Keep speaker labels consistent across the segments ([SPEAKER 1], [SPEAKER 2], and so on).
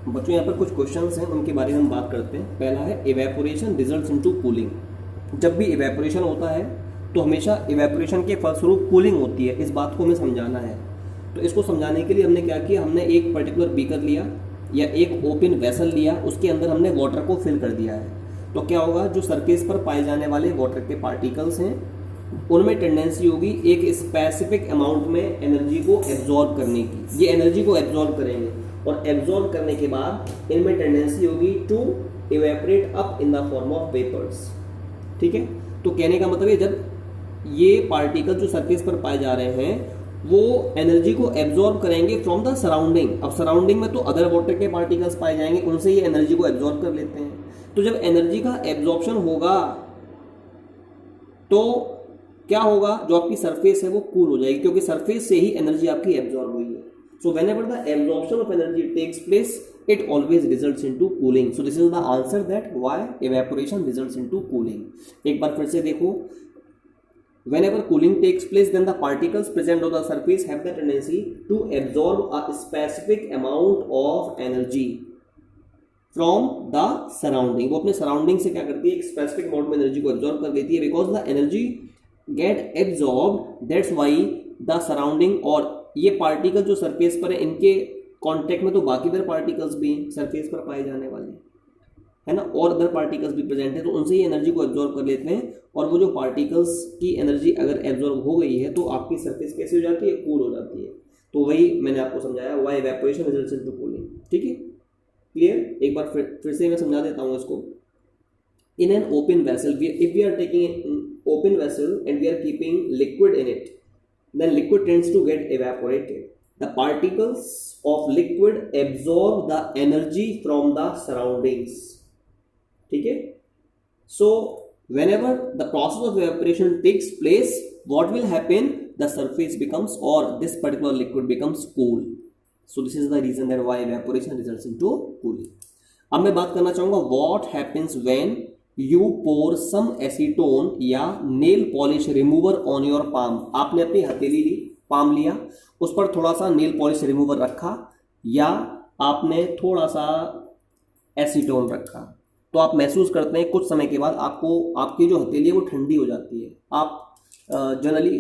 [SPEAKER 1] बच्चों यहाँ पर कुछ क्वेश्चंस हैं, उनके बारे में हम बात करते हैं। पहला है इवेपोरेशन रिजल्ट्स इनटू कूलिंग। जब भी इवेपोरेशन होता है तो हमेशा इवेपोरेशन के फलस्वरूप कूलिंग होती है, इस बात को हमें समझाना है। तो इसको समझाने के लिए हमने क्या किया, हमने एक पर्टिकुलर बीकर लिया या एक ओपन वेसल लिया, उसके अंदर हमने वाटर को फिल कर दिया है। तो क्या होगा, जो सरफेस पर पाए जाने वाले वाटर के पार्टिकल्स हैं उनमें टेंडेंसी होगी एक स्पेसिफिक अमाउंट में एनर्जी को एब्जॉर्ब करने की। ये एनर्जी को एब्जॉर्ब करेंगे और एब्जॉर्ब करने के बाद इनमें टेंडेंसी होगी to evaporate up in the form of vapours. ठीक है, तो कहने का मतलब है जब ये पार्टिकल जो सरफेस पर पाए जा रहे हैं वो एनर्जी को एब्जॉर्ब करेंगे फ्रॉम द सराउंडिंग। अब सराउंडिंग में तो अदर वाटर के पार्टिकल्स पाए जाएंगे, उनसे ये एनर्जी को एब्जॉर्ब कर लेते हैं। तो जब एनर्जी का एब्जॉर्प्शन होगा तो क्या होगा, जो आपकी सरफेस है वो कूल हो जाएगी, क्योंकि सरफेस से ही एनर्जी आपकी एब्जॉर्ब हुई है। So whenever the absorption of energy takes place it always results into cooling. So this is the answer that why evaporation results into cooling. एक बार फिर से देखो, whenever cooling takes place then the particles present on the surface have the tendency to absorb a specific amount of energy from the surrounding. वो अपने surrounding से क्या करती है, एक स्पेसिफिक अमाउंट में एनर्जी को एब्जॉर्ब कर लेती है। Because the energy get absorb that's why the surrounding, और ये पार्टिकल जो सरफेस पर है इनके कॉन्टेक्ट में तो बाकी अदर पार्टिकल्स भी सरफेस पर पाए जाने वाले है ना, और अदर पार्टिकल्स भी प्रेजेंट है, तो उनसे ही एनर्जी को एब्जॉर्ब कर लेते हैं। और वो जो पार्टिकल्स की एनर्जी अगर एब्जॉर्ब हो गई है तो आपकी सरफेस कैसे हो जाती है, कूल हो जाती है। तो वही मैंने आपको समझाया, why evaporation results into cooling. ठीक है, क्लियर। एक बार फिर से मैं समझा देता हूँ इसको। In an open vessel, if we are taking open vessel and we are keeping liquid in it, then liquid tends to get evaporated. The particles of liquid absorb the energy from the surroundings. ठीक है, so whenever the process of evaporation takes place, what will happen, the surface becomes, or this particular liquid becomes cool. So this is the reason that why evaporation results into cooling. अब मैं बात करना चाहूंगा what happens when you pour some acetone या nail polish remover on your palm. आपने अपनी हथेली ली, palm लिया, उस पर थोड़ा सा नेल पॉलिश रिमूवर रखा या आपने थोड़ा सा एसीटोन रखा, तो आप महसूस करते हैं कुछ समय के बाद आपको आपकी जो हथेली है वो ठंडी हो जाती है। आप जनरली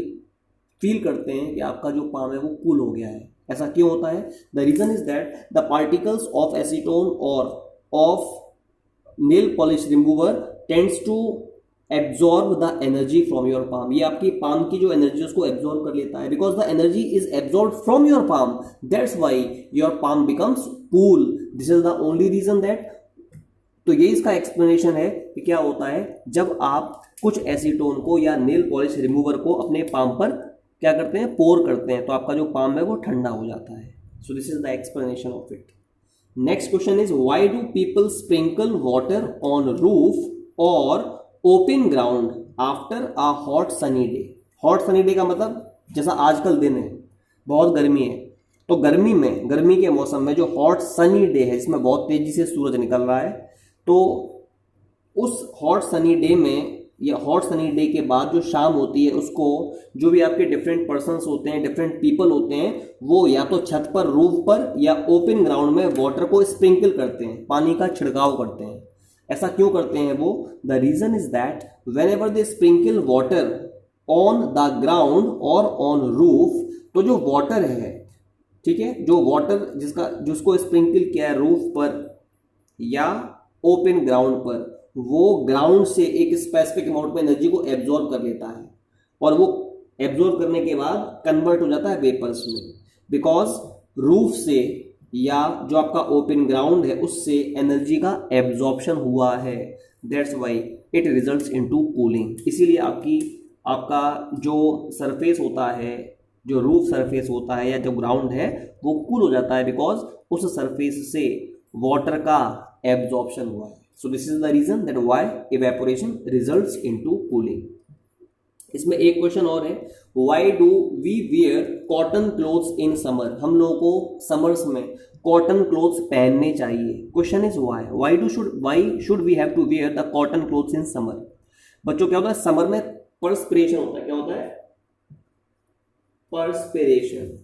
[SPEAKER 1] फील करते हैं कि आपका जो पाम है वो कूल हो गया है। ऐसा क्यों होता है? The reason is that the particles of acetone और of nail polish remover tends to absorb the energy from your palm. ये आपकी पाम की जो एनर्जी है उसको एब्जॉर्ब कर लेता है। Because the energy is absorb from your palm, that's why your palm becomes cool. This is the only reason that. तो ये इसका एक्सप्लेनेशन है कि क्या होता है जब आप कुछ एसीटोन को या नेल पॉलिश रिमूवर को अपने पाम पर क्या करते हैं, पोर करते हैं, तो आपका जो पाम है वो ठंडा हो जाता है। सो this is the explanation of it. Next question is, why do people sprinkle water on roof or open ground after a hot sunny day? Hot sunny day का मतलब जैसा आजकल दिन है, बहुत गर्मी है, तो गर्मी के मौसम में जो हॉट सनी डे है जिसमें बहुत तेजी से सूरज निकल रहा है, तो उस हॉट सनी डे में या हॉट सनी डे के बाद जो शाम होती है उसको जो भी आपके डिफरेंट पर्सन्स होते हैं, डिफरेंट पीपल होते हैं, वो या तो छत पर, रूफ पर या ओपन ग्राउंड में वाटर को स्प्रिंकल करते हैं, पानी का छिड़काव करते हैं। ऐसा क्यों करते हैं वो? The reason is that whenever they sprinkle water on the ground और ऑन रूफ, तो जो वाटर है, ठीक है, जो वाटर जिसको स्प्रिंकल किया है रूफ पर या ओपन ग्राउंड पर, वो ग्राउंड से एक स्पेसिफिक अमाउंट में एनर्जी को एब्जॉर्ब कर लेता है और वो एब्जॉर्ब करने के बाद कन्वर्ट हो जाता है वेपर्स में। बिकॉज रूफ से या जो आपका ओपन ग्राउंड है उससे एनर्जी का एब्जॉर्प्शन हुआ है, that's why it results into cooling. इसीलिए आपका जो सरफेस होता है, जो रूफ सरफेस होता है या जो ग्राउंड है वो कूल हो जाता है, बिकॉज उस सरफेस से वाटर का एब्जॉर्प्शन हुआ है। So this is the reason that why evaporation results into cooling. इसमें एक क्वेश्चन और है, why do we wear cotton clothes in summer? हम लोगों को समर्स में कॉटन क्लोथ्स पहनने चाहिए। Question is why should we have to wear the cotton clothes in summer? बच्चों क्या होता है, समर में परस्पिरेशन होता है। क्या होता है? परस्पिरेशन।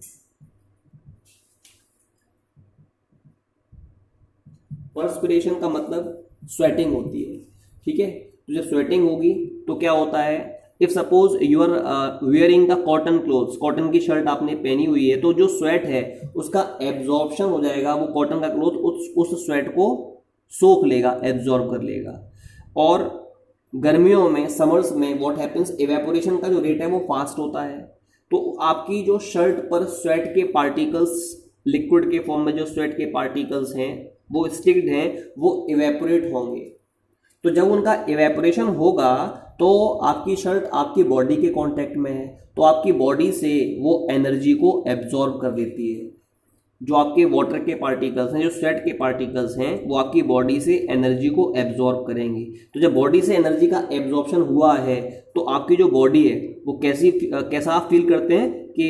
[SPEAKER 1] पर्सपिरेशन का मतलब स्वेटिंग होती है, ठीक है। तो जब स्वेटिंग होगी तो क्या होता है, if suppose you are wearing the cotton clothes, cotton की शर्ट आपने पहनी हुई है, तो जो स्वेट है उसका एब्जॉर्प्शन हो जाएगा, वो कॉटन का क्लोथ उस स्वेट को सोख लेगा, एब्जॉर्ब कर लेगा। और गर्मियों में, समर्स में व्हाट हैपेंस, इवेपोरेशन का जो रेट है वो फास्ट होता है, तो आपकी जो शर्ट पर स्वेट के पार्टिकल्स, लिक्विड के फॉर्म में जो स्वेट के पार्टिकल्स हैं वो स्टिक्ड हैं, वो इवेपोरेट होंगे। तो जब उनका इवेपोरेशन होगा तो आपकी शर्ट आपकी बॉडी के कांटेक्ट में है, तो आपकी बॉडी से वो एनर्जी को एब्जॉर्ब कर देती है। जो आपके वाटर के पार्टिकल्स हैं, जो स्वेट के पार्टिकल्स हैं, वो आपकी बॉडी से एनर्जी को एब्जॉर्ब करेंगे। तो जब बॉडी से एनर्जी का एब्जॉर्प्शन हुआ है तो आपकी जो बॉडी है वो कैसा आप फील करते हैं कि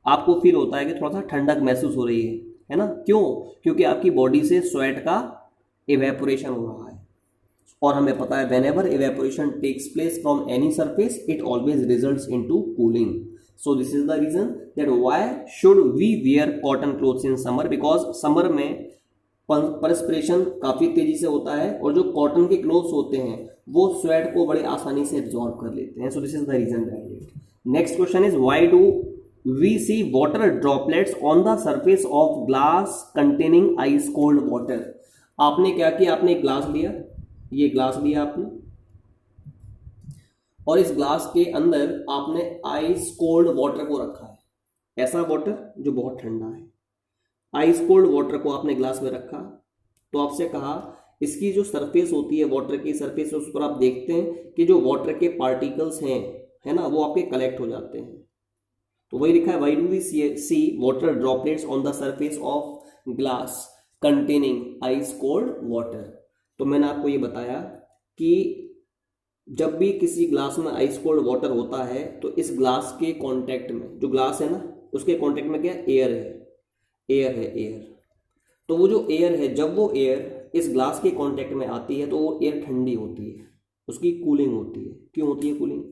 [SPEAKER 1] आपको फील होता है कि थोड़ा सा ठंडक महसूस हो रही है ना। क्यों? क्योंकि आपकी बॉडी से स्वेट का इवेपोरेशन हो रहा है। और हमें पता है whenever evaporation takes place from any surface, it always results into cooling. So this is the reason that why should we wear cotton clothes in summer, because summer में परस्पिरेशन काफ़ी तेजी से होता है और जो कॉटन के क्लोथ्स होते हैं वो स्वेट को बड़े आसानी से एब्जॉर्ब कर लेते हैं। So this is the reason behind it. Next question is why do we see water droplets on the surface of glass containing ice cold water. आपने क्या किया, आपने एक ग्लास लिया, ये ग्लास लिया आपने, और इस ग्लास के अंदर आपने आइस कोल्ड वाटर को रखा है, ऐसा वाटर जो बहुत ठंडा है। आइस कोल्ड वाटर को आपने ग्लास में रखा, तो आपसे कहा इसकी जो सरफेस होती है, वाटर की सरफेस, उस पर आप देखते हैं कि जो वाटर के पार्टिकल्स हैं, है ना, वो आपके कलेक्ट हो जाते हैं। तो वही लिखा है, why do we see water droplets on the surface of glass containing ice cold water. तो मैंने आपको ये बताया कि जब भी किसी ग्लास में आइस कोल्ड वाटर होता है तो इस ग्लास के कांटेक्ट में, जो ग्लास है ना, उसके कांटेक्ट में क्या, एयर है, एयर। तो वो जो एयर है, जब वो एयर इस ग्लास के कांटेक्ट में आती है तो वो एयर ठंडी होती है, उसकी कूलिंग होती है। क्यों होती है कूलिंग?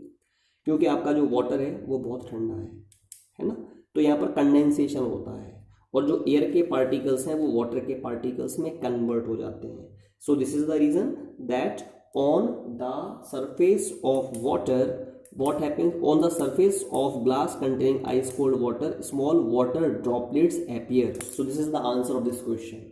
[SPEAKER 1] क्योंकि आपका जो वाटर है वो बहुत ठंडा है ना। तो यहाँ पर कंडेंसेशन होता है और जो एयर के पार्टिकल्स हैं वो वाटर के पार्टिकल्स में कन्वर्ट हो जाते हैं। So this is the reason that on the surface of water, what happens on the surface of glass containing ice cold water, small water droplets appear. So this is the answer of this question.